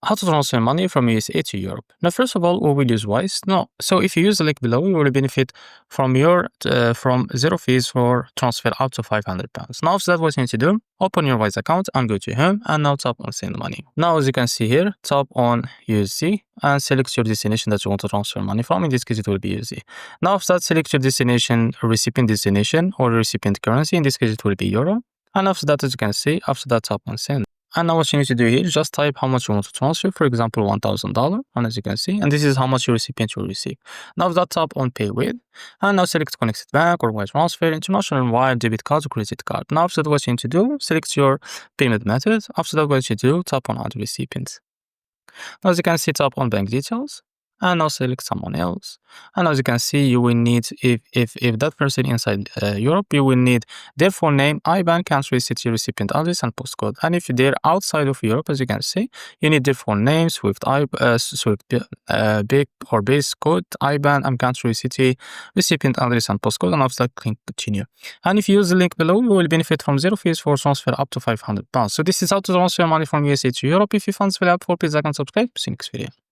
How to transfer money from USA to Europe. Now, first of all, we will use Wise. No, so if you use the link below, you will benefit from from 0 fees for transfer up to £500. Now, after that, what you need to do, open your Wise account and go to home, and now tap on send money. Now, as you can see here, tap on USD and select your destination that you want to transfer money from. In this case, it will be USD. Now, after that, select your destination, recipient destination, or recipient currency. In this case, it will be Euro. And after that, as you can see, after that, tap on send. And now what you need to do here is just type how much you want to transfer, for example, $1,000, and as you can see, and this is how much your recipient will receive. Now that tap on pay with, and now select connected bank or wire transfer, international wire, debit card or credit card. Now after that, what you need to do, select your payment method. After that, what you do, tap on add recipient. Now as you can see, tap on bank details. And now select someone else. And as you can see, you will need, if that person inside Europe, you will need their full name, IBAN, country, city, recipient address, and postcode. And if they're outside of Europe, as you can see, you need their full name, SWIFT BIC or base code, IBAN, and country, city, recipient address, and postcode. And after that, click continue. And if you use the link below, you will benefit from 0 fees for transfer up to £500. So this is how to transfer money from USA to Europe. If you found this video helpful, please like and subscribe. See you next video.